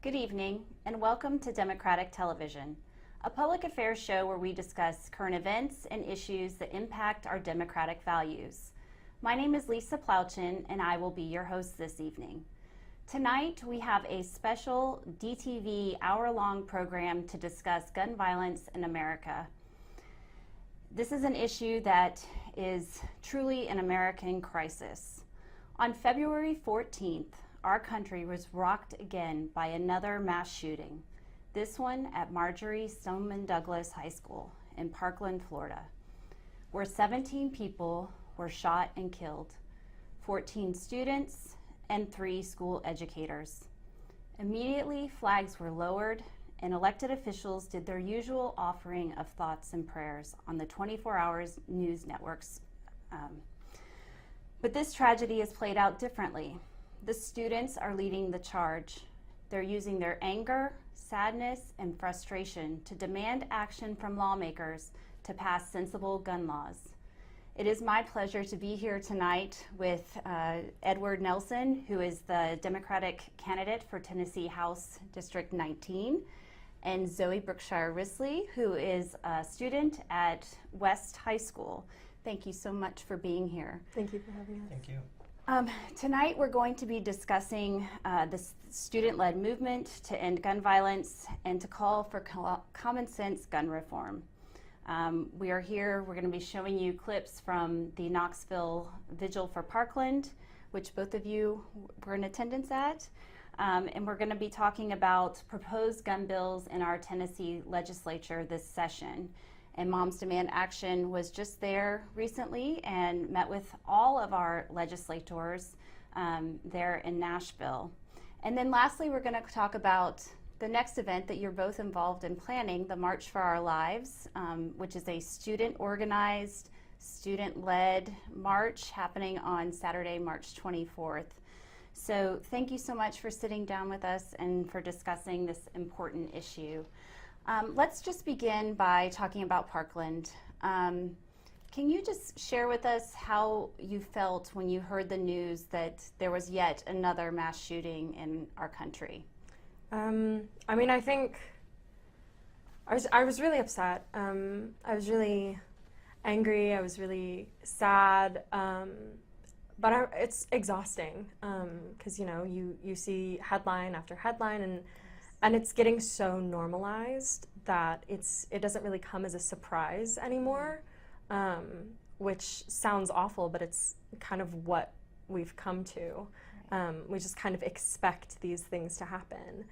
Good evening, and welcome to Democratic Television, a public affairs show where we discuss current events and issues that impact our democratic values. My name is Lisa Plawchan, and I will be your host this evening. Tonight, we have a special DTV hour-long program to discuss gun violence in America. This is an issue that is truly an American crisis. On February 14th, our country was rocked again by another mass shooting, this one at Marjorie Stoneman-Douglas High School in Parkland, Florida, where 17 people were shot and killed, 14 students and 3 school educators. Immediately, flags were lowered and elected officials did their usual offering of thoughts and prayers on the 24 hours news networks. But this tragedy is played out differently. The students are leading the charge. They're using their anger, sadness, and frustration to demand action from lawmakers to pass sensible gun laws. It is my pleasure to be here tonight with Edward Nelson, who is the Democratic candidate for Tennessee House District 19, and Zoe Brookshire-Risley, who is a student at West High School. Thank you so much for being here. Thank you for having us. Thank you. Tonight we're going to be discussing the student-led movement to end gun violence and to call for common sense gun reform. We are here, we're going to be showing you clips from the Knoxville Vigil for Parkland, which both of you were in attendance at. And we're going to be talking about proposed gun bills in our Tennessee legislature this session. And Moms Demand Action was just there recently and met with all of our legislators there in Nashville. And then lastly, we're going to talk about the next event that you're both involved in planning, the March for Our Lives, which is a student-organized, student-led march happening on Saturday, March 24th. So thank you so much for sitting down with us and for discussing this important issue. Let's just begin by talking about Parkland. Can you just share with us how you felt when you heard the news that there was yet another mass shooting in our country? I think I was really upset. I was really angry. I was really sad. But it's exhausting because you see headline after headline and it's getting so normalized that it doesn't really come as a surprise anymore, which sounds awful, but it's kind of what we've come to. We just kind of expect these things to happen.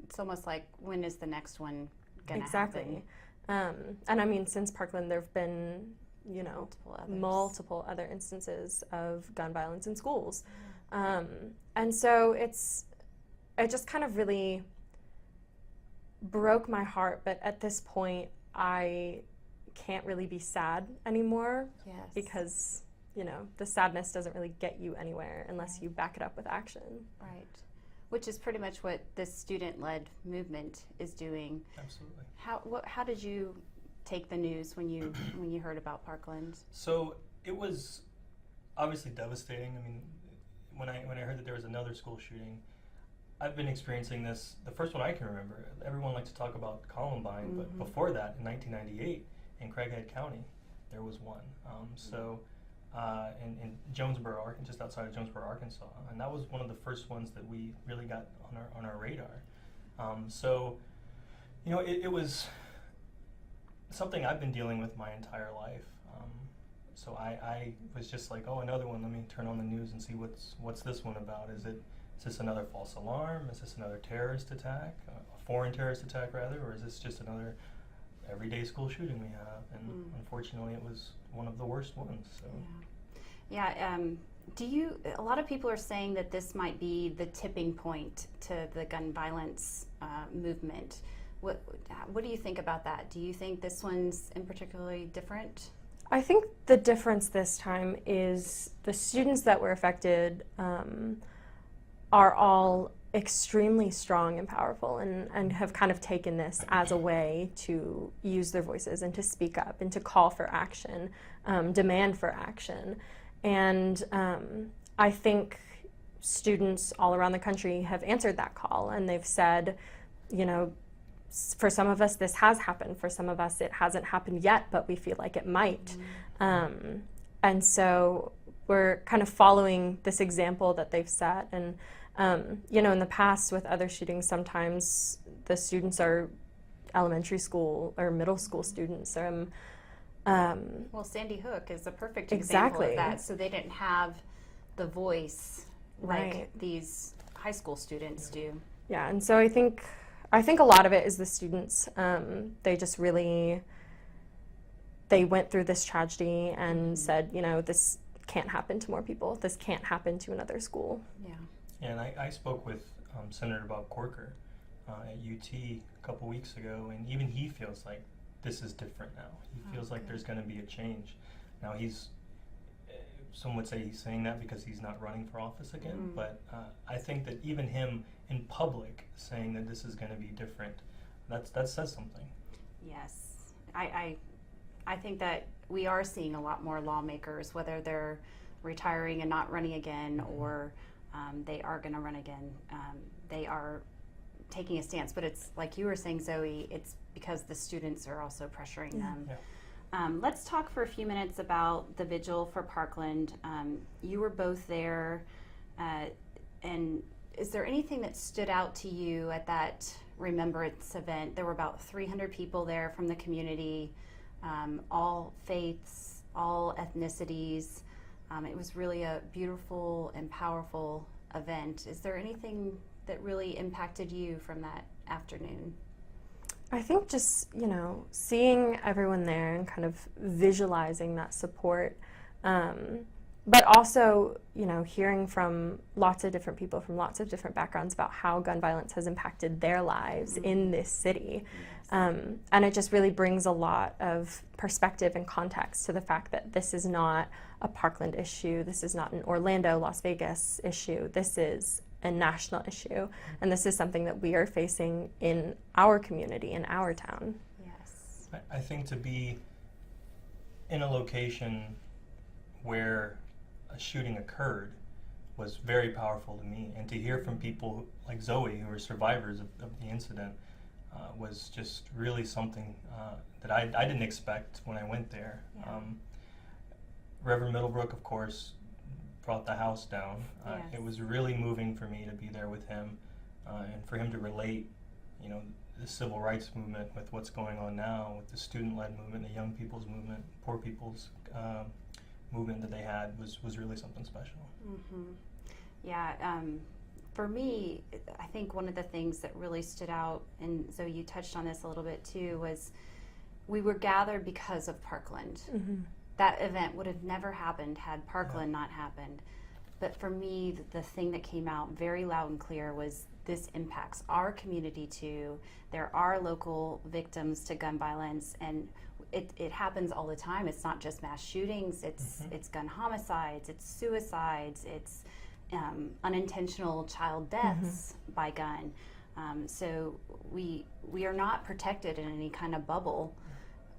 It's almost like, when is the next one going to happen? Exactly. And I mean, since Parkland, there have been, multiple other instances of gun violence in schools. And so it just kind of really broke my heart, but at this point, I can't really be sad anymore. Yes. Because, the sadness doesn't really get you anywhere unless you back it up with action. Right. Which is pretty much what this student-led movement is doing. Absolutely. How did you take the news when you heard about Parkland? So it was obviously devastating. I mean, when I heard that there was another school shooting, I've been experiencing this, the first one I can remember. Everyone likes to talk about Columbine, but before that, in 1998, in Craighead County, there was one. In Jonesboro, just outside of Jonesboro, Arkansas, and that was one of the first ones that we really got on our radar. It was something I've been dealing with my entire life. So I was just like, oh, another one. Let me turn on the news and see what's this one about. Is this another false alarm? Is this another terrorist attack, a foreign terrorist attack rather, or is this just another everyday school shooting we have? And unfortunately, it was one of the worst ones. So. Yeah. A lot of people are saying that this might be the tipping point to the gun violence movement. What do you think about that? Do you think this one's in particularly different? I think the difference this time is the students that were affected are all extremely strong and powerful and have kind of taken this as a way to use their voices and to speak up and to call for action, demand for action. And I think students all around the country have answered that call, and they've said, you know, for some of us this has happened, for some of us it hasn't happened yet, but we feel like it might. And so we're kind of following this example that they've set. And you know, in the past with other shootings, sometimes the students are elementary school or middle school students. Well, Sandy Hook is a perfect example Exactly. of that. So they didn't have the voice like Right. these high school students do. Yeah, and so I think a lot of it is the students. They just really, they went through this tragedy and said, you know, this can't happen to more people. This can't happen to another school. Yeah. And I spoke with Senator Bob Corker at UT a couple weeks ago, and even he feels like this is different now. He feels like there's going to be a change. Now some would say he's saying that because he's not running for office again, but I think that even him in public saying that this is going to be different, that says something. Yes. I think that we are seeing a lot more lawmakers, whether they're retiring and not running again or they are going to run again. They are taking a stance, but it's like you were saying, Zoe, it's because the students are also pressuring them. Yeah. Let's talk for a few minutes about the Vigil for Parkland. You were both there, and is there anything that stood out to you at that remembrance event? There were about 300 people there from the community, all faiths, all ethnicities. It was really a beautiful and powerful event. Is there anything that really impacted you from that afternoon? I think just, you know, seeing everyone there and kind of visualizing that support, but also, you know, hearing from lots of different people from lots of different backgrounds about how gun violence has impacted their lives in this city. And it just really brings a lot of perspective and context to the fact that this is not a Parkland issue, this is not an Orlando, Las Vegas issue, this is a national issue, and this is something that we are facing in our community, in our town. Yes. I think to be in a location where a shooting occurred was very powerful to me, and to hear from people like Zoe, who are survivors of the incident, was just really something that I didn't expect when I went there. Yeah. Reverend Middlebrook, of course, brought the house down. Yes. It was really moving for me to be there with him, and for him to relate, you know, the civil rights movement with what's going on now, with the student-led movement, the young people's movement, poor people's movement that they had was really something special. Yeah, for me, I think one of the things that really stood out, and so you touched on this a little bit too, was we were gathered because of Parkland. That event would have never happened had Parkland not happened. But for me, the thing that came out very loud and clear was this impacts our community too. There are local victims to gun violence, and it happens all the time. It's not just mass shootings, it's gun homicides, it's suicides, it's unintentional child deaths by gun. So we are not protected in any kind of bubble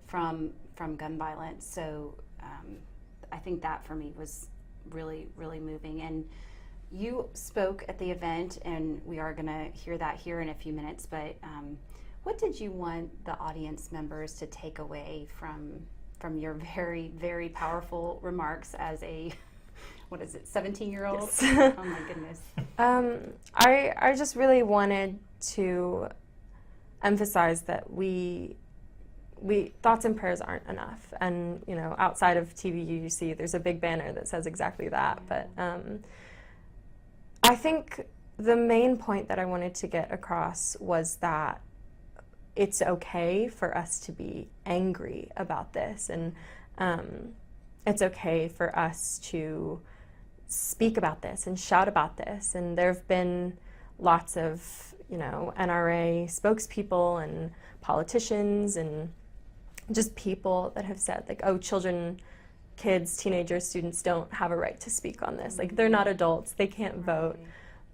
from gun violence. So I think that for me was really, really moving. And you spoke at the event, and we are going to hear that here in a few minutes, but what did you want the audience members to take away from your very, very powerful remarks as a, 17-year-old? Yes. Oh my goodness. I just really wanted to emphasize that we thoughts and prayers aren't enough, and you know, outside of TV you see there's a big banner that says exactly that. But I think the main point that I wanted to get across was that it's okay for us to be angry about this, and it's okay for us to speak about this and shout about this. And there have been lots of, you know, NRA spokespeople and politicians and just people that have said, like, oh, children, kids, teenagers, students don't have a right to speak on this. Like, they're not adults, they can't vote.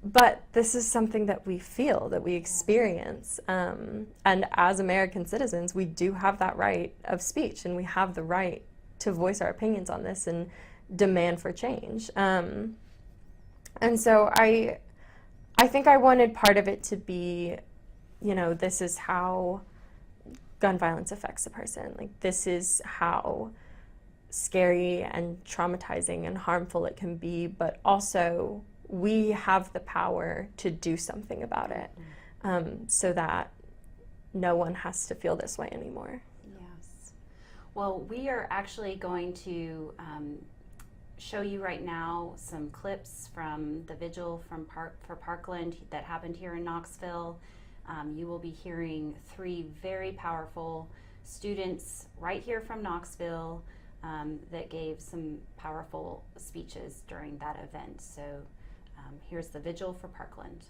But this is something that we feel, that we experience. And as American citizens, we do have that right of speech, and we have the right to voice our opinions on this and demand for change. And so I think I wanted part of it to be, you know, this is how gun violence affects a person. Like, this is how scary and traumatizing and harmful it can be, but also we have the power to do something about it, so that no one has to feel this way anymore. Yes. Well, we are actually going to show you right now some clips from the Vigil for Parkland that happened here in Knoxville. You will be hearing 3 very powerful students right here from Knoxville that gave some powerful speeches during that event. So here's the Vigil for Parkland.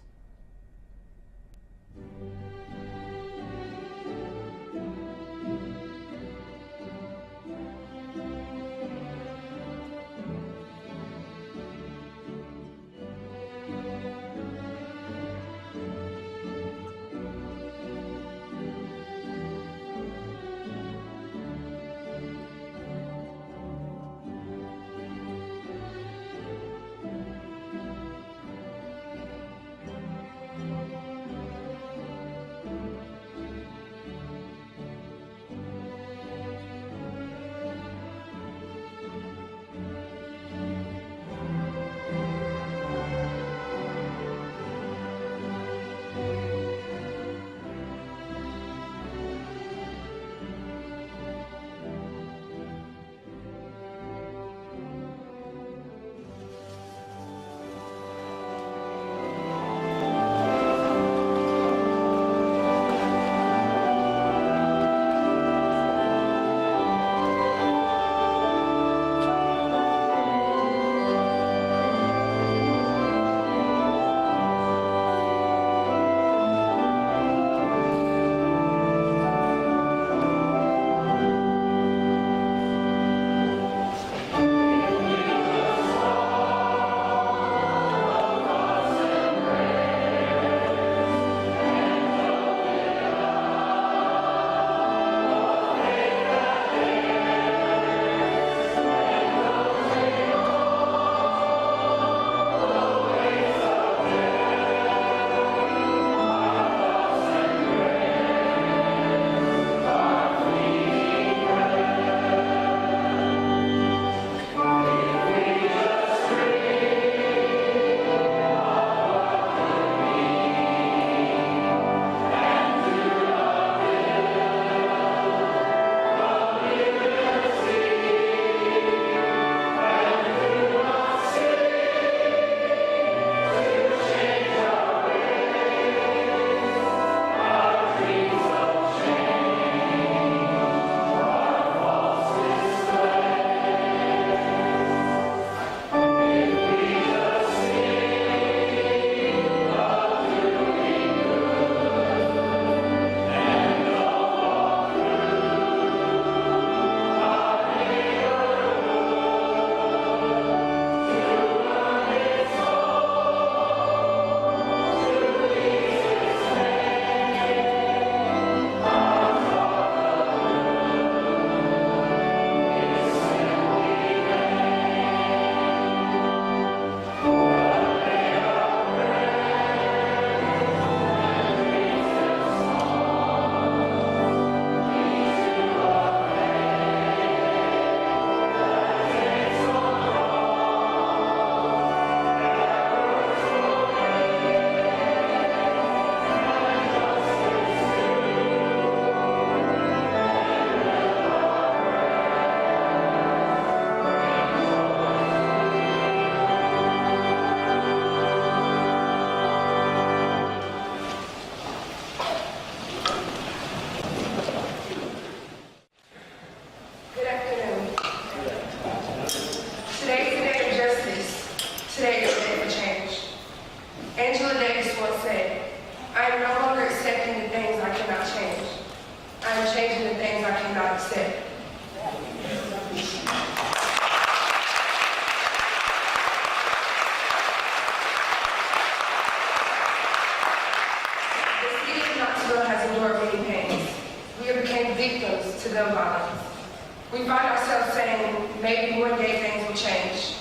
We find ourselves saying, maybe one day things will change.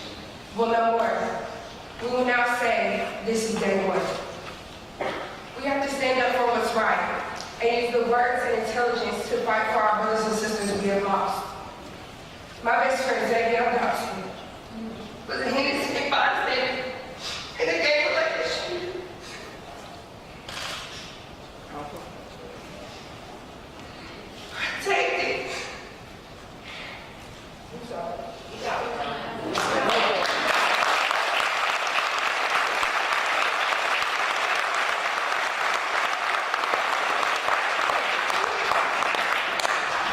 We'll know more. We will now say, this is day one. We have to stand up for what's right and use the words and intelligence to fight for our brothers and sisters we have lost. My best friend, Zoe Brookshire-Risley, was a Henderson bystander in a gang-related shooting. Take it. I'm sorry.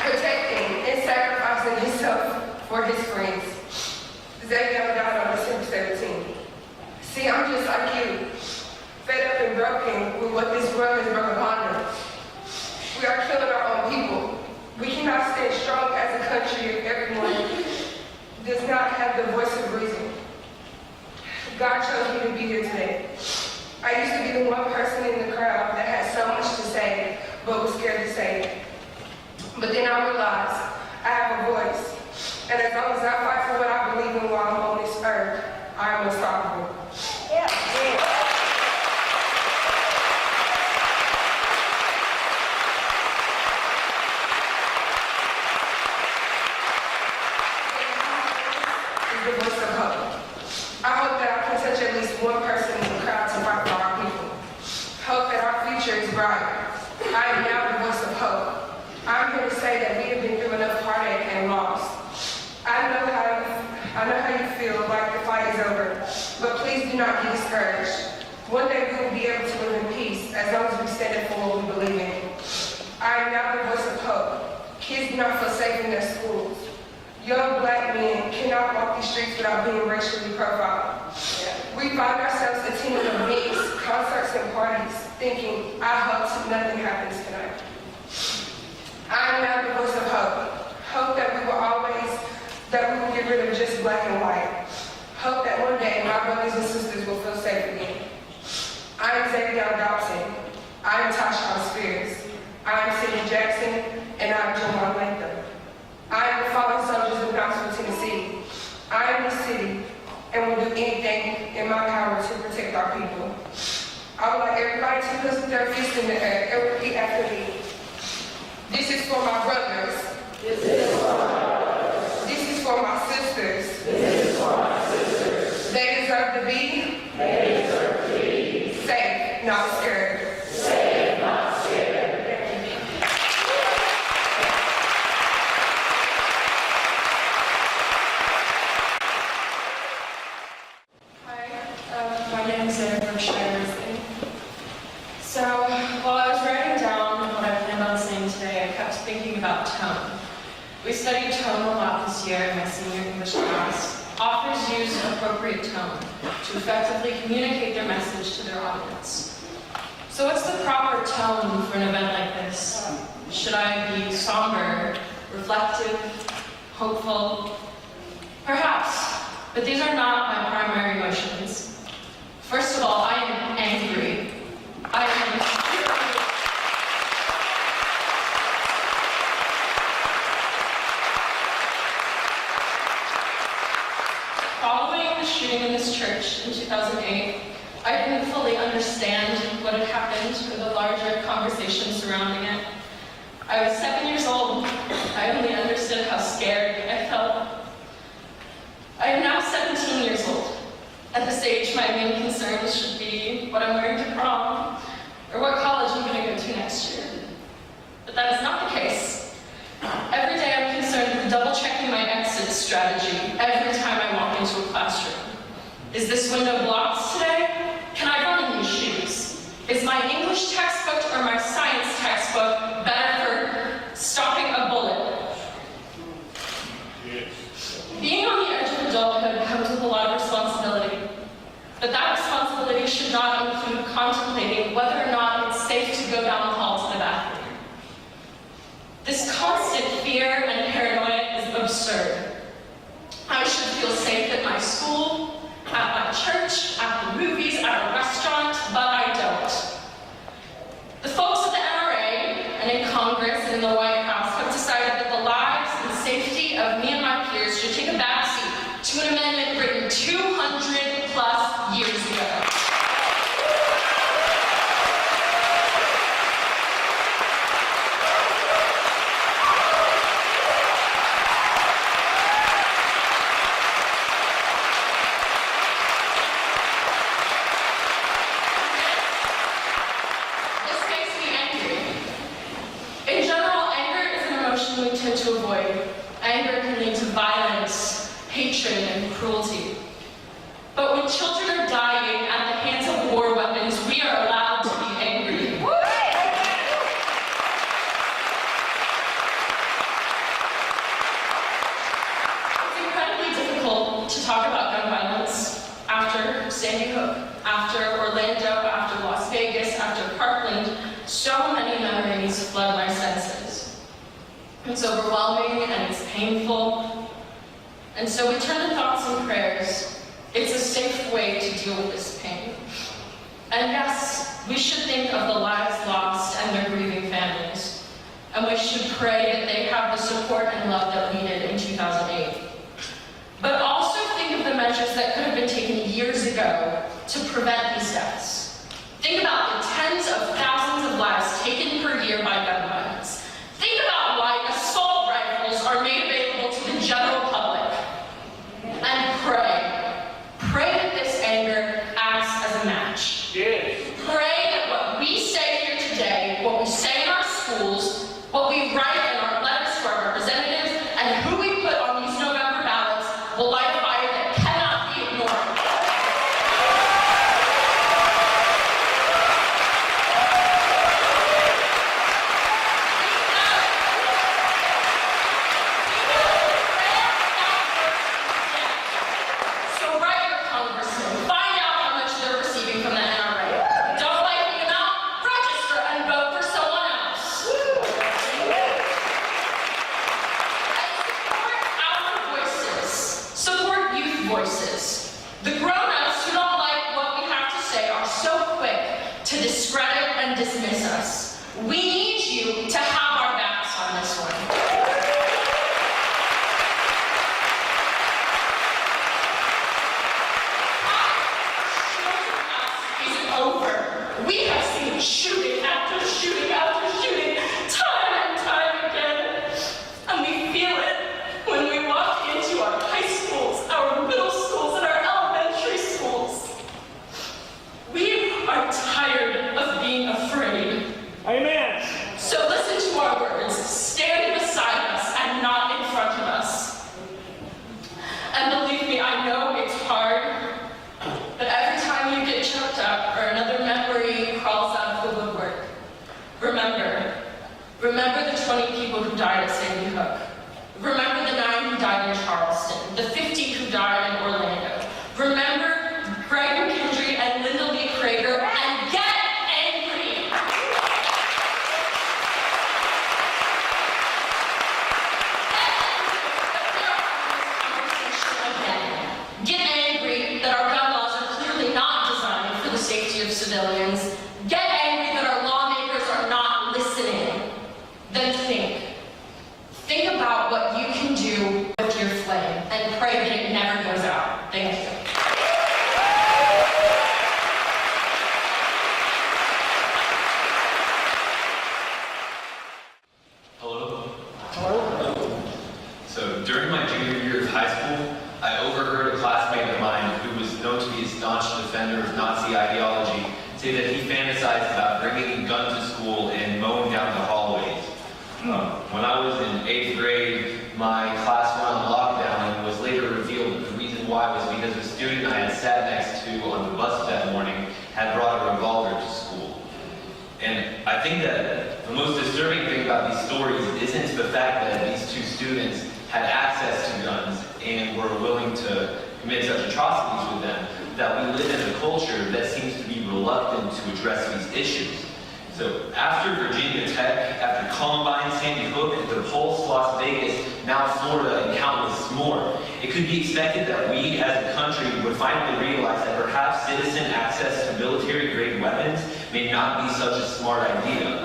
Protecting and sacrificing himself for his friends. Xavier died on December 17th. See, I'm just like you, fed up and broken with what this world has brought upon us. We are killing our own people. We cannot stand strong as a country if everyone does not have the voice of reason. God chose me to be here today. I used to be the one person in the crowd that had so much to say, but was scared to say it. But then I realized I have a voice. And as long as I fight for what I believe in while I'm on this earth, I am unstoppable. Is the voice of hope. I hope that I can touch at least one person in the crowd to fight for our people. Hope that our future is bright. I am now the voice of hope. I'm here to say that we have been through enough heartache and loss. I know how you feel like the fight is over, but please do not be discouraged. One day we will be able to live in peace as long as we stand up for what we believe in. I am now the voice of hope. Kids do not feel safe in their schools. Young black men cannot walk these streets without being racially profiled. We find ourselves attending events, concerts, and parties, thinking, I hope nothing happens tonight. I am now the voice of hope. Hope that we will get rid of just black and white. Hope that one day my brothers and sisters will feel safe again. I am Zoe Brookshire-Risley. I am Tashawn Spears. I am Sidney Jackson, and I am Jamal Latham. I am the fallen soldiers of Knoxville, Tennessee. I am the city and will do anything in my power to protect our people. I would like everybody to put their fists in the air and repeat after me. This is for my brothers. This is for my brothers. This is for my sisters. This is for my sisters. They deserve to be. They deserve to be safe, not scared. Safe, not scared. Hi, my name is Zoe Brookshire-Risley. So, while I was writing down what I planned on saying today, I kept thinking about tone. We studied tone a lot this year in my senior English class. Authors use appropriate tone to effectively communicate their message to their audience. So what's the proper tone for an event like this? Should I be somber, reflective, hopeful? Perhaps, but these are not my primary emotions. First of all, I am angry. I am following the shooting in this church in 2008, I didn't fully understand what had happened or the larger conversation surrounding it. I was 7 years old. I only understood how scared I felt. I am now 17 years old. At this age, my main concerns should be what I'm wearing to prom or what college I'm going to go to next year. But that is not the case. Every day I'm concerned with double-checking my exit strategy every time I walk into a classroom. Is this window blocked today? Can I run in these shoes? Is my English textbook or my science textbook better for stopping a bullet? Being on the edge of adulthood comes with a lot of responsibility. But that responsibility should not include contemplating whether or not it's safe to go down the hall to the bathroom. This constant fear and paranoia is absurd. I should feel safe at my school, at my church, at the movies, at a restaurant, but I don't. The folks at the NRA and in Congress and in the White House have decided that the lives and safety of me and my peers should take a backseat to an amendment written 200 plus years cruelty. But when children are dying at the hands of war weapons, we are allowed to be angry. It's incredibly difficult to talk about gun violence after Sandy Hook, after Orlando, after Las Vegas, after Parkland. So many memories flood my senses. It's overwhelming and it's painful. And so we turn to thoughts and prayers. It's a safe way to deal with this pain. And yes, we should think of the lives lost and their grieving families. And we should pray that they have the support and love that we did in 2008. But also think of the measures that could have been taken years ago to prevent these deaths. Think about the tens of thousands of lives taken per year by gun violence. Think about why assault rifles are made available to the general public. And pray. Pray that this anger acts as a match. Yes. Pray that what we say here today, what we say in our schools, what we write in our letters to our representatives, and who we put on these November ballots will light a fire that cannot be ignored. So write your congressman, find out how much they're receiving from the NRA. Don't like the amount, register and vote for someone else. Support youth voices. The grown-ups who don't like what we have to say are so quick to discredit and dismiss us. We need you to have our backs on this one. Isn't over. We have seen shooting after shooting after shooting, time and time again. And we feel it when we walk into our high schools, our middle schools, and our elementary schools. We are tired of being afraid. Amen. So listen to our words. Stand beside us and not in front of us. And believe me, I know it's hard, but every time you get choked up or another memory crawls out of the woodwork, remember the 20 people who died at Sandy Hook. Remember the 9 who died in Charleston, the 50 who died in Orlando. Remember Greg McKendry and Linda Lee Prager, and get angry. Get angry that our gun laws are clearly not designed for the safety of civilians. Get angry that our lawmakers are not listening. Then think. Think about what you can do with your flame and pray that it never goes out. Thank you. Hello. So during my junior year of high school, I overheard a classmate of mine who was known to be a staunch defender of Nazi ideology say that he fantasized about bringing a gun to school and mowing down the hallways. When I was in 8th grade, my class went on lockdown, and it was later revealed that the reason why was because a student I had sat next to on the bus that morning had brought a revolver to school. And I think that the most disturbing thing about these stories isn't the fact that these two students had access to guns and were willing to commit such atrocities with them, that we live in a culture that seems to be reluctant to address these issues. So after Virginia Tech, after Columbine, Sandy Hook, the Pulse, Las Vegas, now Florida, and countless more, it could be expected that we as a country would finally realize that perhaps citizen access to military-grade weapons may not be such a smart idea.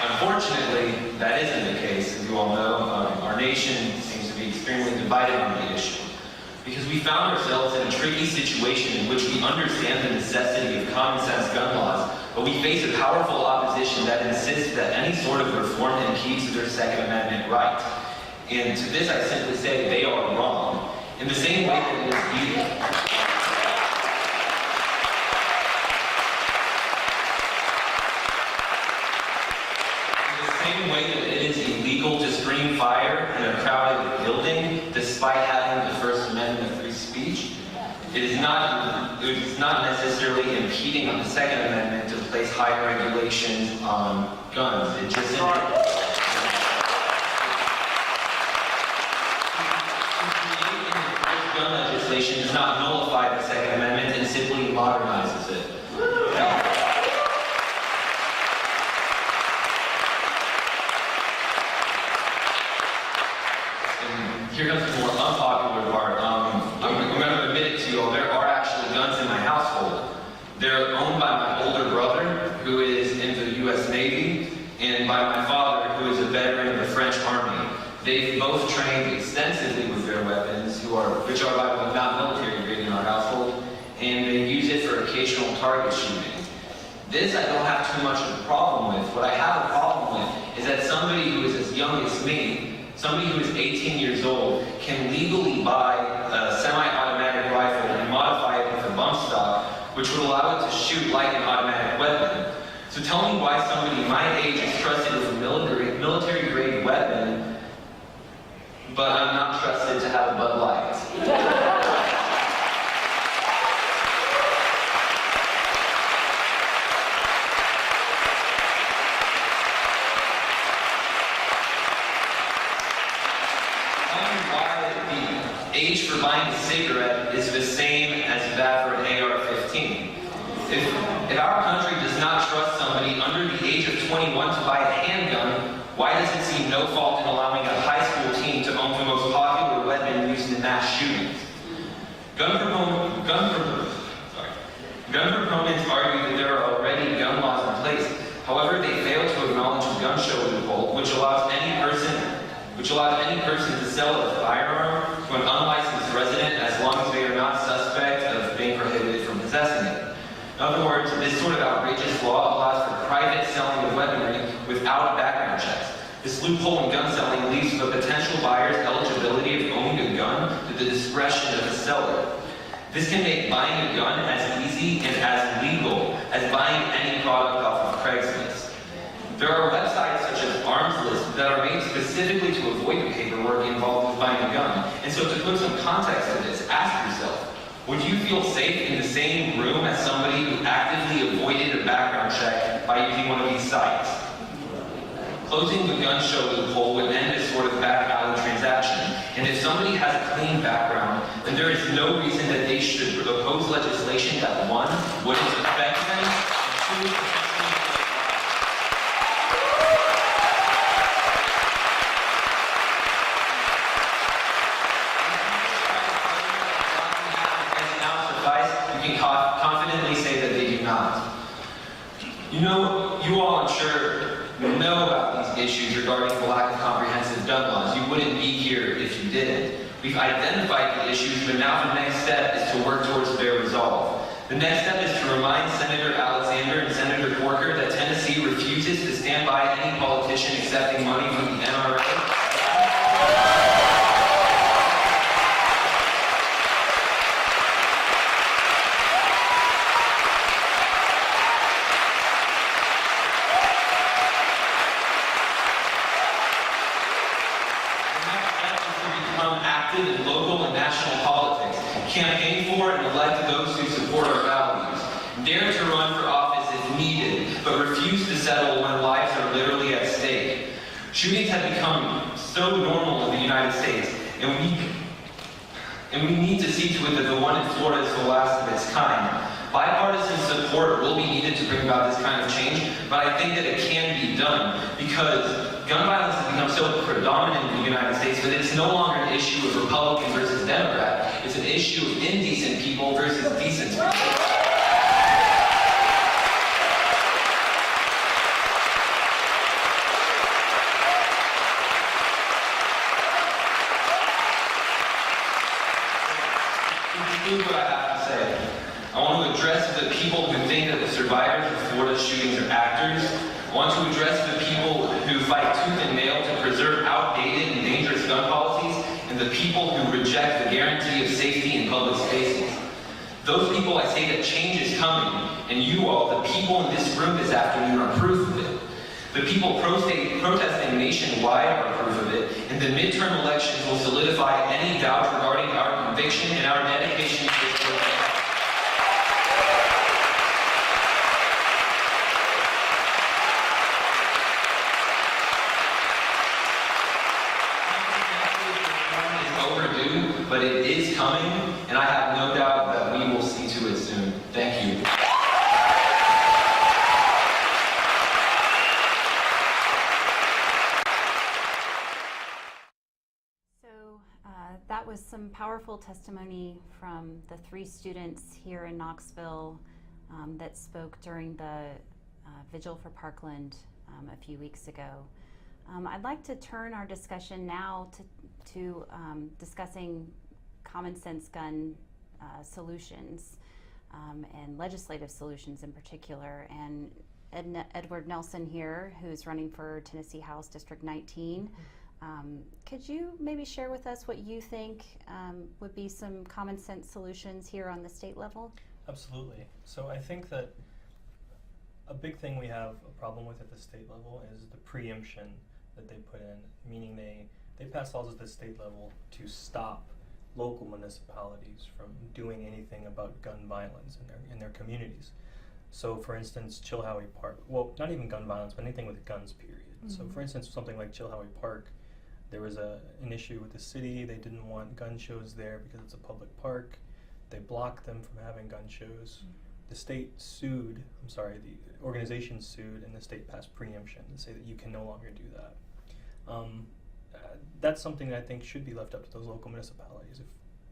Unfortunately, that isn't the case, as you all know. Our nation seems to be extremely divided on the issue, because we found ourselves in a tricky situation in which we understand the necessity of common sense gun laws, but we face a powerful opposition that insists that any sort of reform impedes their Second Amendment right. And to this I simply say they are wrong. In the same way that it is easy. despite having the First Amendment of free speech, it is not necessarily impeding on the Second Amendment to place higher regulations on guns. It just gun legislation does not nullify the Second Amendment and simply modernizes it. And here comes the more unpopular part. I'm going to admit it to you all. There are actually guns in my household. They're owned by my older brother, who is in the U.S. Navy, and by my father, who is a veteran of the French Army. They've both trained extensively with their weapons, which are by the way not military grade in our household, and they use it for occasional target shooting. This I don't have too much of a problem with. What I have a problem with is that somebody who is as young as me, somebody who is 18 years old, can legally buy a semi-automatic rifle and modify it with a bump stock, which would allow it to shoot like an automatic weapon. So tell me why somebody my age is trusted with a military-grade weapon, but I'm not trusted to have a Bud Light. Tell me why the age for buying a cigarette is the same as that for an AR-15. If our country does not trust somebody under the age of 21 to buy a handgun, why does it see no fault in allowing a high school teen to own the most popular weapon used in mass shootings? Gun proponents argue that there are already gun laws in place. However, they fail to acknowledge the gun show loophole, which allows any person to sell a firearm to an unlicensed resident as long as they are not suspect of being prohibited from possessing it. In other words, this sort of outrageous law allows for private selling of weaponry without background checks. This loophole in gun selling leaves the potential buyer's eligibility of owning a gun to the discretion of the seller. This can make buying a gun as easy and as legal as buying any product off of Craigslist. There are websites such as Arms List that are made specifically to avoid the paperwork involved with buying a gun. And so to put some context to this, ask yourself, would you feel safe in the same room as somebody who actively avoided a background check by using one of these sites? Closing the gun show loophole would end this sort of back alley transaction. And if somebody has a clean background, then there is no reason that they should oppose legislation that, one, wouldn't affect them, and two, confidently say that they do not. You all, I'm sure, know about these issues regarding the lack of comprehensive gun laws. You wouldn't be here if you didn't. We've identified the issues, but now the next step is to work towards their resolve. The next step is to remind Senator Alexander and Senator Corker that Tennessee refuses to stand by any politician accepting money from the NRA. In local and national politics, campaign for and elect those who support our values, dare to run for office if needed, but refuse to settle when lives are literally at stake. Shootings have become so normal in the United States, and we need to see to it that the one in Florida is the last of its kind. Bipartisan support will be needed to bring about this kind of change, but I think that it can be done because gun violence has become so predominant in the United States that it's no longer an issue of Republican versus Democrat. It's an issue of indecent people versus decent people. To conclude what I have to say, I want to address the people who think that the survivors of Florida shootings are actors. I want to address the people who fight tooth and nail to preserve outdated and dangerous gun policies, and the people who reject the guarantee of safety in public spaces. Those people, I say that change is coming, and you all, the people in this room this afternoon, are proof of it. The people protesting nationwide are proof of it, and the midterm elections will solidify any doubt regarding our conviction and our dedication to this program. Overdue, but it is coming, and I have no doubt that we will see to it soon. Thank you. So that was some powerful testimony from the 3 students here in Knoxville that spoke during the Vigil for Parkland a few weeks ago. I'd like to turn our discussion now to discussing common sense gun solutions and legislative solutions in particular. And Edward Nelson here, who's running for Tennessee House District 19, could you maybe share with us what you think would be some common sense solutions here on the state level? Absolutely. So I think that a big thing we have a problem with at the state level is the preemption that they put in, meaning they pass laws at the state level to stop local municipalities from doing anything about gun violence in their communities. So for instance, Chilhowie Park, well, not even gun violence, but anything with guns, period. So for instance, something like Chilhowie Park, there was an issue with the city. They didn't want gun shows there because it's a public park. They blocked them from having gun shows. The state sued, the organization sued, and the state passed preemption to say that you can no longer do that. That's something that I think should be left up to those local municipalities. If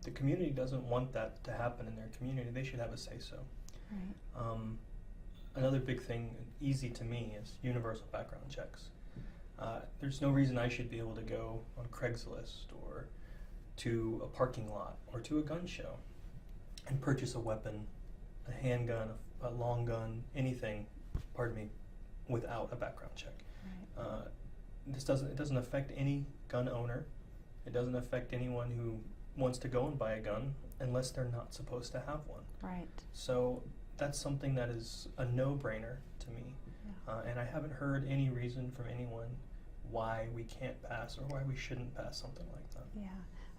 the community doesn't want that to happen in their community, they should have a say-so. Right. Another big thing, easy to me, is universal background checks. There's no reason I should be able to go on Craigslist or to a parking lot or to a gun show and purchase a weapon, a handgun, a long gun, anything, without a background check. Right. It doesn't affect any gun owner. It doesn't affect anyone who wants to go and buy a gun unless they're not supposed to have one. Right. So that's something that is a no-brainer to me. And I haven't heard any reason from anyone why we can't pass or why we shouldn't pass something like that. Yeah,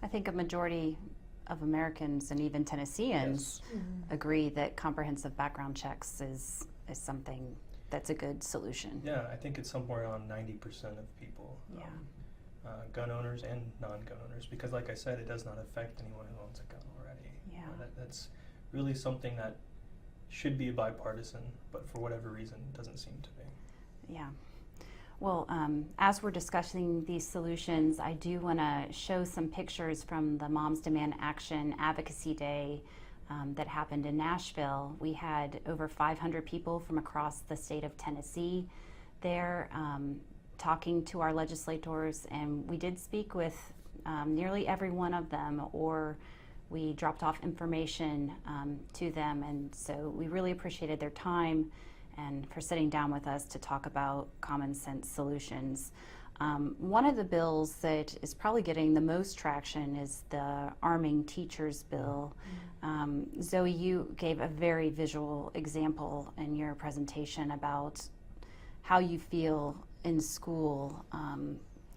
I think a majority of Americans and even Tennesseans agree that comprehensive background checks is something that's a good solution. Yeah, I think it's somewhere around 90% of people, Yeah. Gun owners and non-gun owners, because like I said, it does not affect anyone who owns a gun already. Yeah. That's really something that should be bipartisan, but for whatever reason, it doesn't seem to be. Yeah. Well, as we're discussing these solutions, I do want to show some pictures from the Moms Demand Action Advocacy Day that happened in Nashville. We had over 500 people from across the state of Tennessee there talking to our legislators, and we did speak with nearly every one of them, or we dropped off information to them, and so we really appreciated their time and for sitting down with us to talk about common sense solutions. One of the bills that is probably getting the most traction is the arming teachers bill. Zoe, you gave a very visual example in your presentation about how you feel in school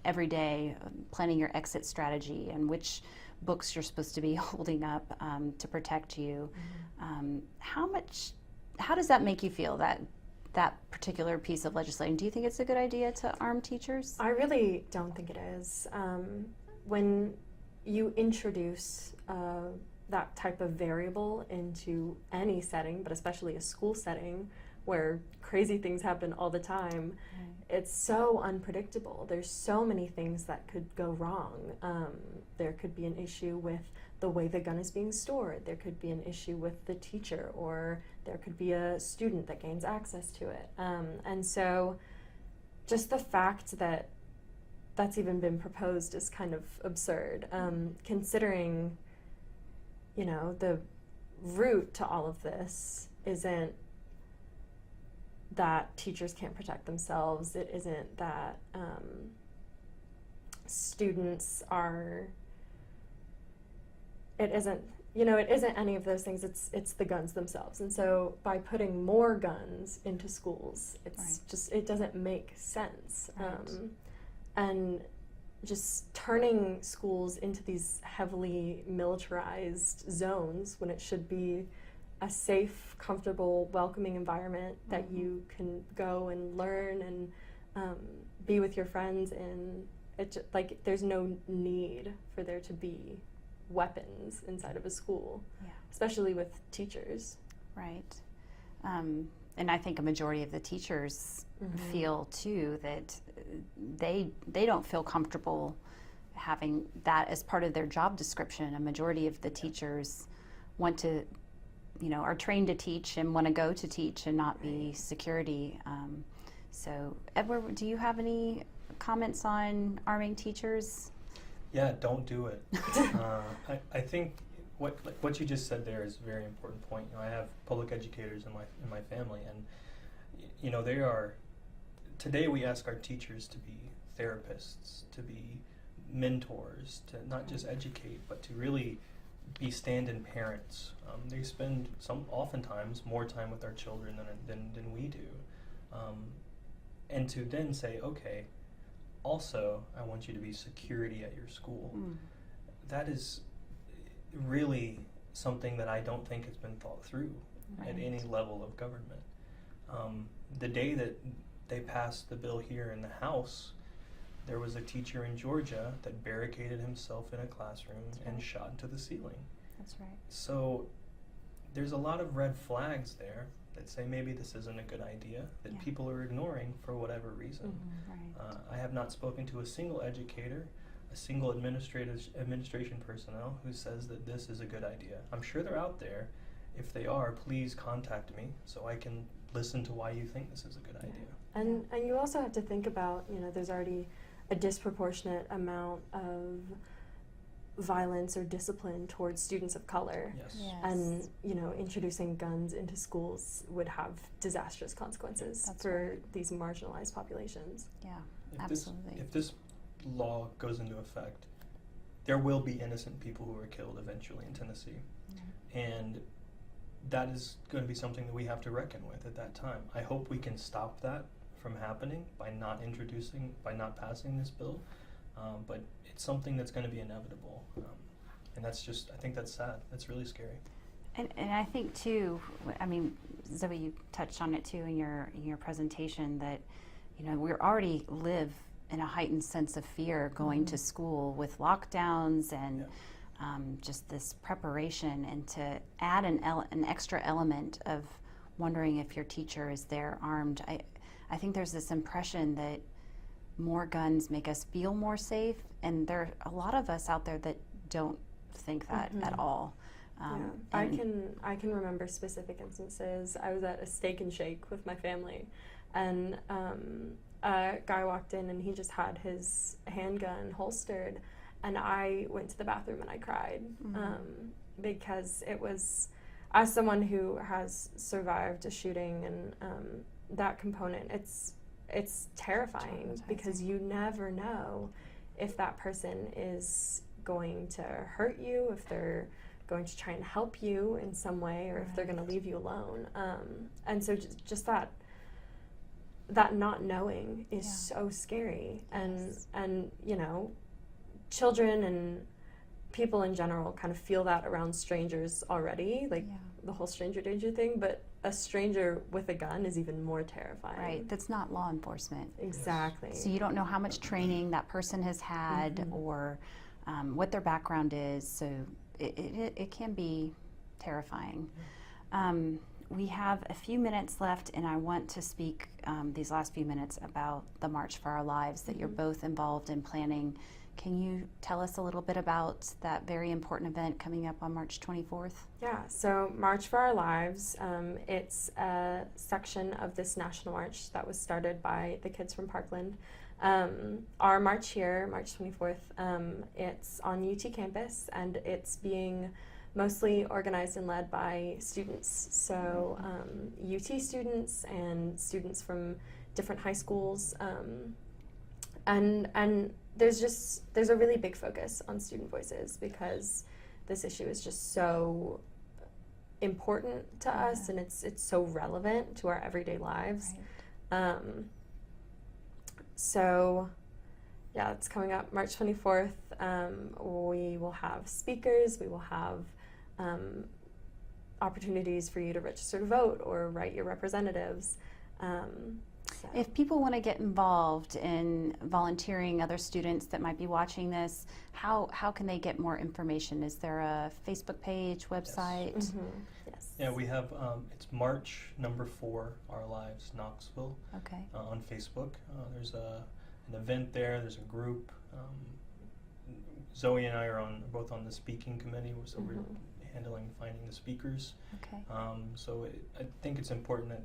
every day, planning your exit strategy and which books you're supposed to be holding up to protect you. How does that make you feel, that particular piece of legislation? Do you think it's a good idea to arm teachers? I really don't think it is. When you introduce that type of variable into any setting, but especially a school setting where crazy things happen all the time, it's so unpredictable. There's so many things that could go wrong. There could be an issue with the way the gun is being stored. There could be an issue with the teacher, or there could be a student that gains access to it. And so just the fact that that's even been proposed is kind of absurd, considering, the root to all of this isn't that teachers can't protect themselves. It isn't that students are, it isn't it isn't any of those things. It's the guns themselves. And so by putting more guns into schools, it doesn't make sense. Right. And just turning schools into these heavily militarized zones when it should be a safe, comfortable, welcoming environment that you can go and learn and be with your friends in. There's no need for there to be weapons inside of a school, especially with teachers. Right. And I think a majority of the teachers feel too that they don't feel comfortable having that as part of their job description. A majority of the teachers want to, are trained to teach and want to go to teach and not be security. So Edward, do you have any comments on arming teachers? Yeah, don't do it. I think what you just said there is a very important point. I have public educators in my family, and they are. Today we ask our teachers to be therapists, to be mentors, to not just educate, but to really be stand-in parents. They spend oftentimes more time with our children than we do, and to then say, okay, also I want you to be security at your school. That is really something that I don't think has been thought through at any level of government. The day that they passed the bill here in the House, there was a teacher in Georgia that barricaded himself in a classroom and shot into the ceiling. That's right. So there's a lot of red flags there that say maybe this isn't a good idea, that people are ignoring for whatever reason. Right. I have not spoken to a single educator, a single administration personnel who says that this is a good idea. I'm sure they're out there. If they are, please contact me so I can listen to why you think this is a good idea. And you also have to think about, there's already a disproportionate amount of violence or discipline towards students of color. Yes. And, introducing guns into schools would have disastrous consequences for these marginalized populations. Yeah, If absolutely. if this law goes into effect, there will be innocent people who are killed eventually in Tennessee. And that is going to be something that we have to reckon with at that time. I hope we can stop that from happening by not passing this bill. But it's something that's going to be inevitable. And I think that's sad. That's really scary. And I think too, Zoe, you touched on it too in your presentation that, we already live in a heightened sense of fear going to school with lockdowns and just this preparation, and to add an extra element of wondering if your teacher is there armed. I think there's this impression that more guns make us feel more safe, and there are a lot of us out there that don't think that at all. I can remember specific instances. I was at a Steak and Shake with my family, and a guy walked in and he just had his handgun holstered, and I went to the bathroom and I cried because it was, as someone who has survived a shooting and that component, it's terrifying because you never know if that person is going to hurt you, if they're going to try and help you in some way, or if they're going to leave you alone. And so just that not knowing is so scary. And children and people in general kind of feel that around strangers already, the whole stranger danger thing, but a stranger with a gun is even more terrifying. Right, that's not law enforcement. Exactly. So you don't know how much training that person has had or what their background is, so it can be terrifying. We have a few minutes left, and I want to speak these last few minutes about the March for Our Lives that you're both involved in planning. Can you tell us a little bit about that very important event coming up on March 24th? Yeah, so March for Our Lives, it's a section of this national march that was started by the kids from Parkland. Our march here, March 24th, it's on UT campus, and it's being mostly organized and led by students. So UT students and students from different high schools, and there's a really big focus on student voices because this issue is just so important to us, and it's so relevant to our everyday lives. Right. So yeah, it's coming up March 24th. We will have speakers, we will have opportunities for you to register to vote or write your representatives. So. If people want to get involved in volunteering, other students that might be watching this, how can they get more information? Is there a Facebook page, website? Yes. Yes. Yeah, we have, it's March #4, Our Lives Knoxville, Okay. on Facebook. There's an event there, there's a group. Zoe and I are both on the speaking committee, so we're handling finding the speakers. Okay. So I think it's important that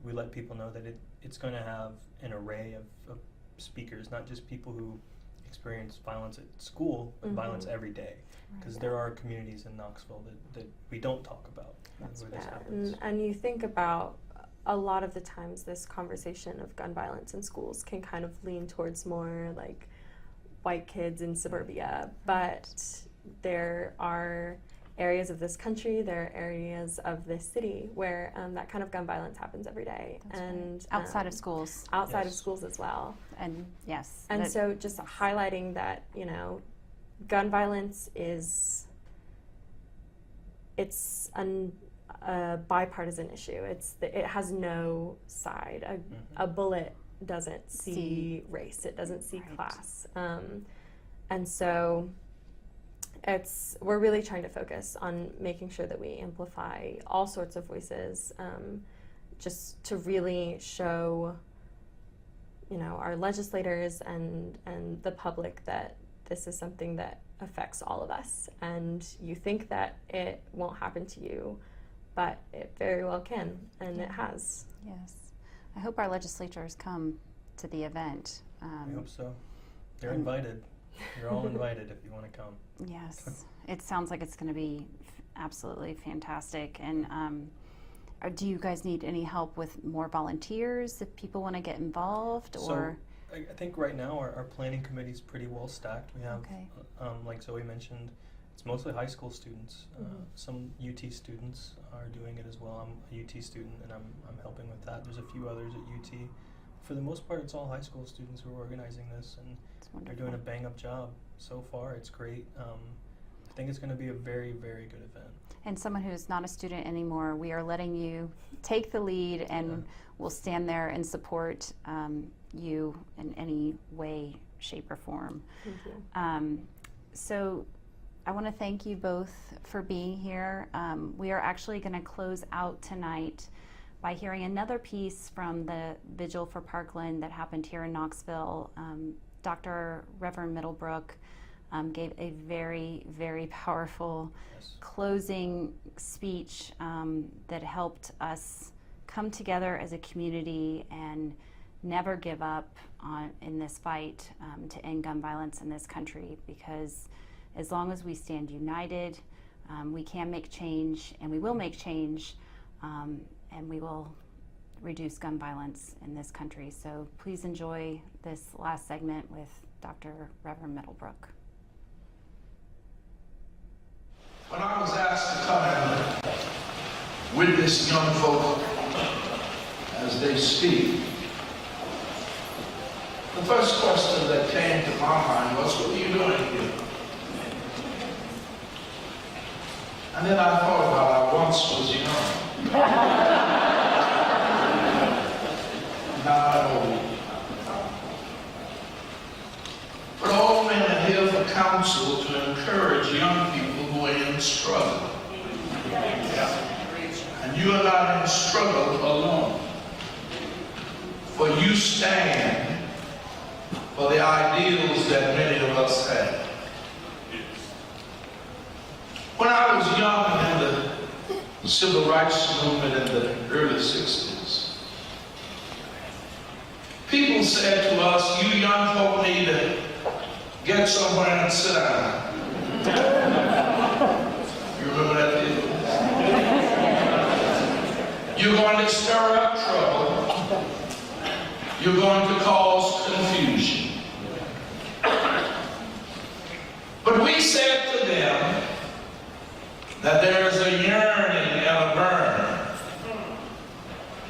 we let people know that it's going to have an array of speakers, not just people who experience violence at school, but violence every day. Because there are communities in Knoxville that we don't talk about where this happens. And you think about a lot of the times this conversation of gun violence in schools can kind of lean towards more like white kids in suburbia, but there are areas of this country, there are areas of this city where that kind of gun violence happens every day. That's and right. Outside of schools. Outside of schools as well. And yes. And so just highlighting that, you know, gun violence is, it's a bipartisan issue. It has no side. A bullet doesn't see race. It doesn't see class. And so we're really trying to focus on making sure that we amplify all sorts of voices, just to really show, you know, our legislators and the public that this is something that affects all of us. And you think that it won't happen to you, but it very well can, and it has. Yes. I hope our legislators come to the event. I hope so. They're invited. You're all invited if you want to come. Yes. It sounds like it's going to be absolutely fantastic. And do you guys need any help with more volunteers if people want to get involved? Or So I think right now our planning committee is pretty well stacked. We have, Okay. like Zoe mentioned, it's mostly high school students. Some UT students are doing it as well. I'm a UT student and I'm helping with that. There's a few others at UT. For the most part, it's all high school students who are organizing this, and they're doing a bang-up job so far. It's great. I think it's going to be a very, very good event. And someone who's not a student anymore, we are letting you take the lead, and we'll stand there and support you in any way, shape, or form. Thank you. So I want to thank you both for being here. We are actually going to close out tonight by hearing another piece from the Vigil for Parkland that happened here in Knoxville. Dr. Reverend Middlebrook gave a very, very powerful closing speech that helped us come together as a community and never give up in this fight to end gun violence in this country, because as long as we stand united, we can make change, and we will make change, and we will reduce gun violence in this country. So please enjoy this last segment with Dr. Reverend Middlebrook. When I was asked to come and witness young folk as they speak, the first question that came to my mind was, what are you doing here? And then I thought about I once was young. Now I'm old. But all men are here for counsel to encourage young people who are in struggle. And you are not in struggle alone. For you stand for the ideals that many of us have. When I was young in the civil rights movement in the early 60s, people said to us, you young folk need to get somewhere and sit down. You remember that deal? You're going to stir up trouble. You're going to cause confusion. But we said to them, that there is a yearning and a burn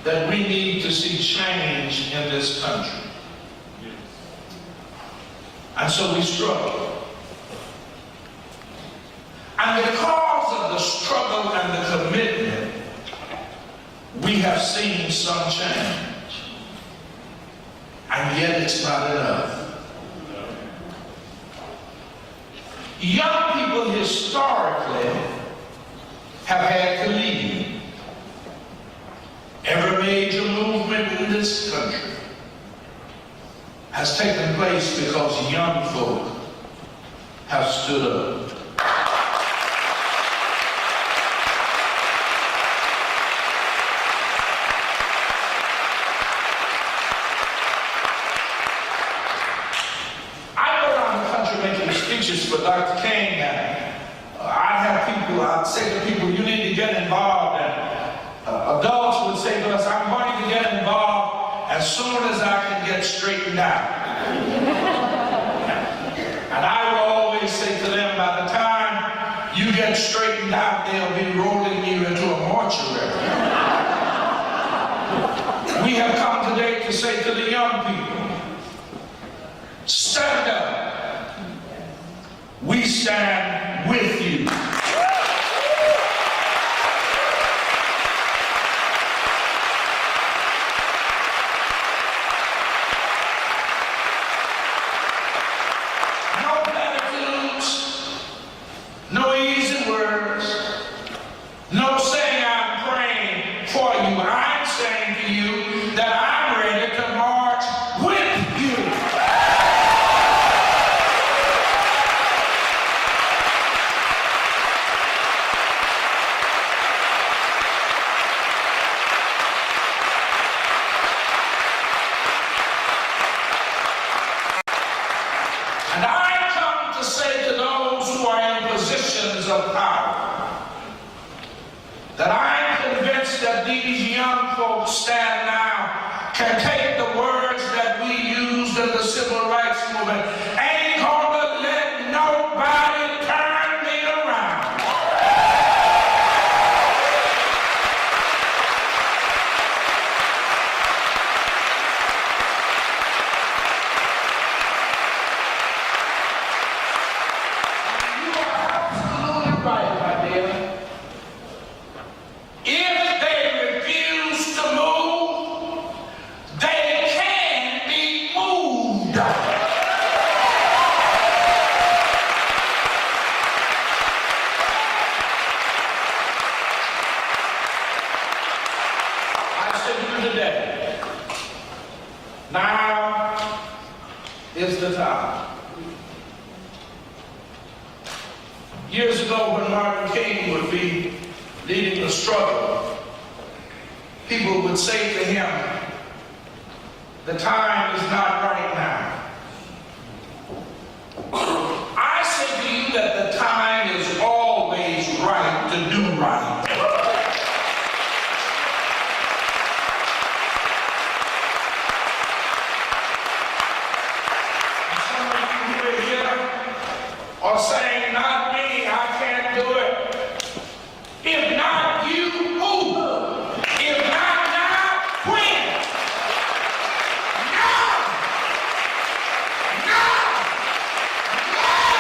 that we need to see change in this country. And so we struggle. And because of the struggle and the commitment, we have seen some change. And yet it's not enough. Young people historically have had to lead. Every major movement in this country has taken place because young folk have stood up. For Dr. King, I'd say to people, you need to get involved, and adults would say to us, I'm going to get involved as soon as I can get straightened out. And I will always say to them, by the time you get straightened out, they'll be rolling you into a mortuary. We have come today to say to the young people, stand up. We stand with you. No platitudes, no easy words, no saying I'm praying for you. I'm saying to you that I'm ready to march with you. Of power, that I'm convinced that these young folks stand now can take the words that we used in the civil rights movement. Ain't gonna let nobody turn me around. Right, my dear. If they refuse to move, they can be moved. I say to you today, now is the time. Years ago, when Martin King would be leading the struggle, people would say to him, the time is not right now. I say to you that the time is always right to do right. And some of you who are here are saying, not me. I can't do it. If not you, who? If not now, when? Now! Now! Now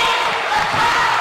is the time!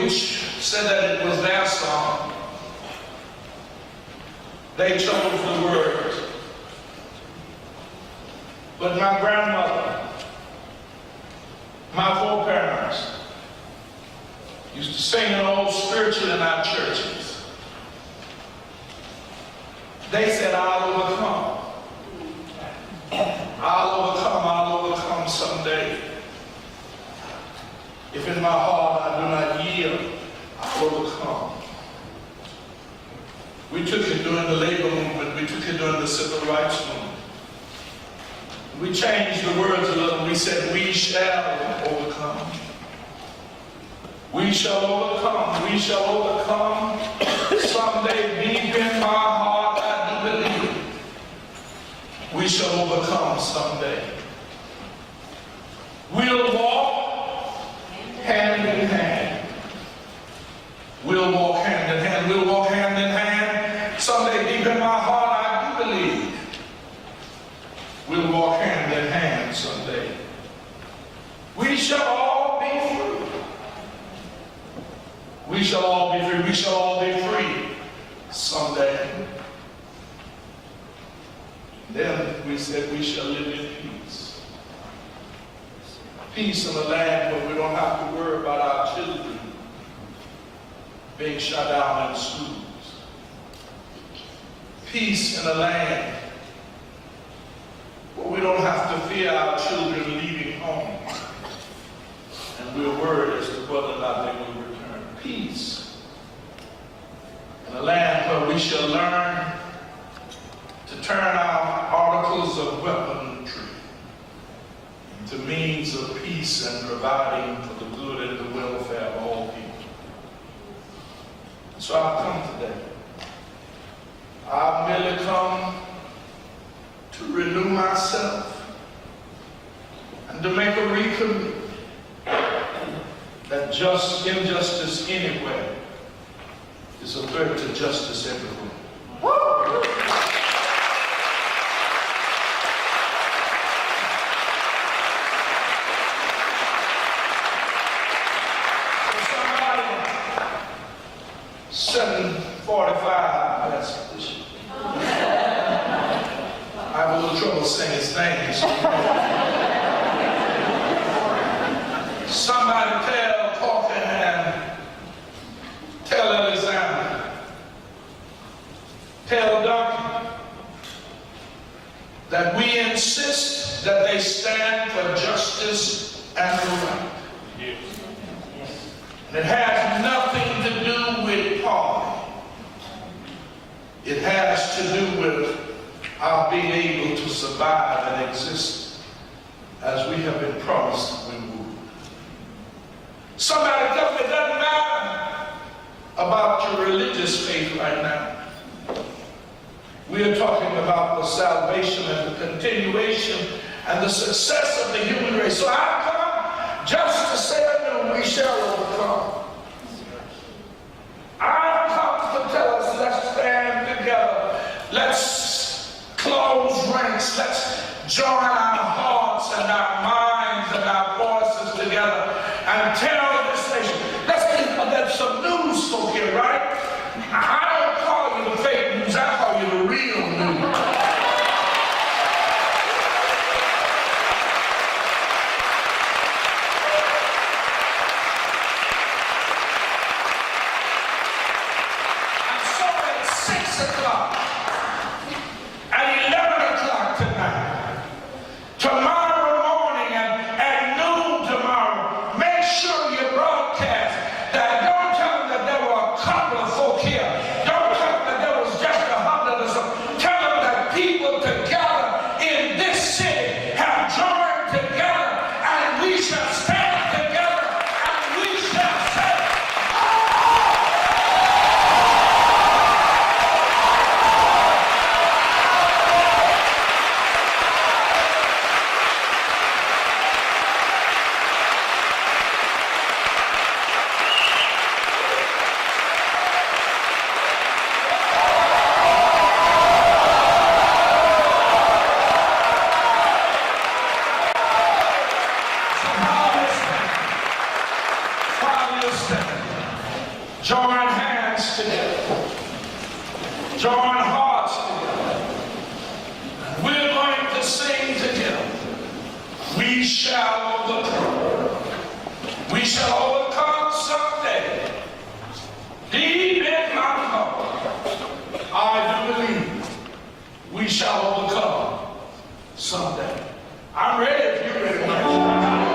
which said that it was their song. They chose the words. But my grandmother, my foreparents, used to sing an old spiritual in our churches. They said, I'll overcome. I'll overcome someday. If in my heart I do not yield, I'll overcome. We took it during the labor movement. We took it during the civil rights movement. We changed the words a little. We said, we shall overcome. We shall overcome. We shall overcome. Someday deep in my heart I do believe we shall overcome someday. We'll walk hand in hand. We'll walk hand in hand. We'll walk hand in hand. Someday deep in my heart I do believe we'll walk hand in hand someday. We shall all be free. We shall all be free. We shall all be free someday. Then we said we shall live in peace. Peace in a land where we don't have to worry about our children being shut down in schools. Peace in a land where we don't have to fear our children leaving home and we're worried as to whether or not they will return. Peace in a land where we shall learn to turn our articles of weaponry into means of peace and providing for the good and the welfare of all people. So I've come today. I've merely come to renew myself and to make a recommit that injustice anywhere is a threat to justice everywhere. So somebody, 7:45, that's this. I have a little trouble saying his name. Somebody tell Parkland and tell Alexander, tell Duncan that we insist that they stand for justice and the right. And it has nothing to do with party. It has to do with our being able to survive and exist as we have been promised we would. Somebody tell me it doesn't matter about your religious faith right now. We are talking about the salvation and the continuation and the success of the human race. So I come just to say anew, we shall overcome. I've come to tell us, let's stand together. Let's close ranks. Let's join our hearts and our minds and our voices together and tell this nation. There's some news folk here, right? I don't call you the fake news. I call you the real news. And so at 6 o'clock, at 11 o'clock tonight, tomorrow morning at shall overcome. We shall overcome someday. Deep in my heart, I do believe we shall overcome someday. I'm ready if you're ready.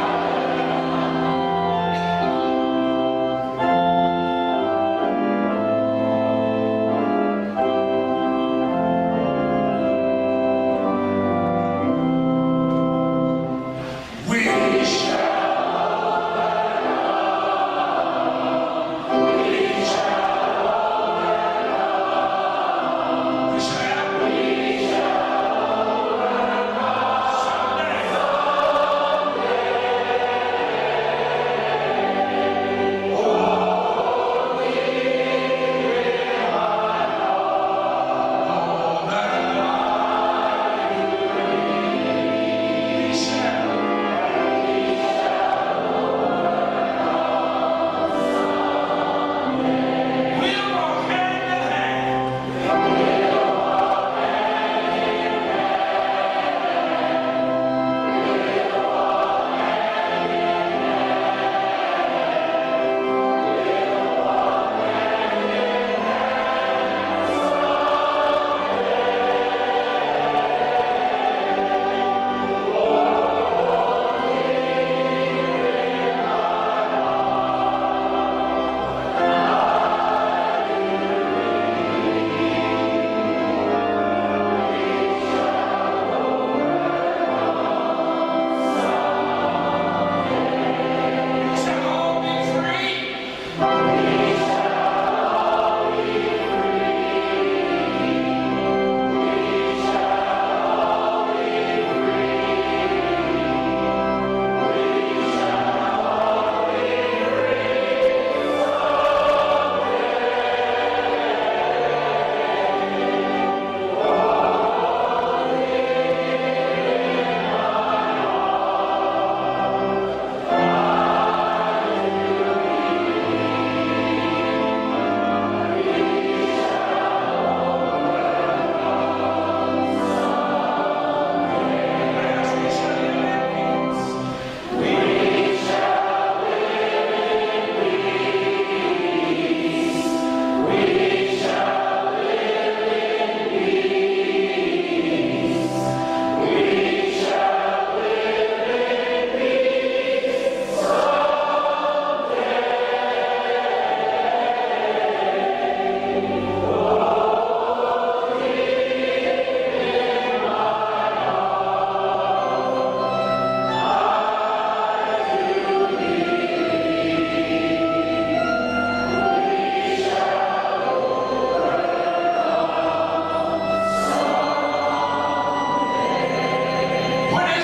When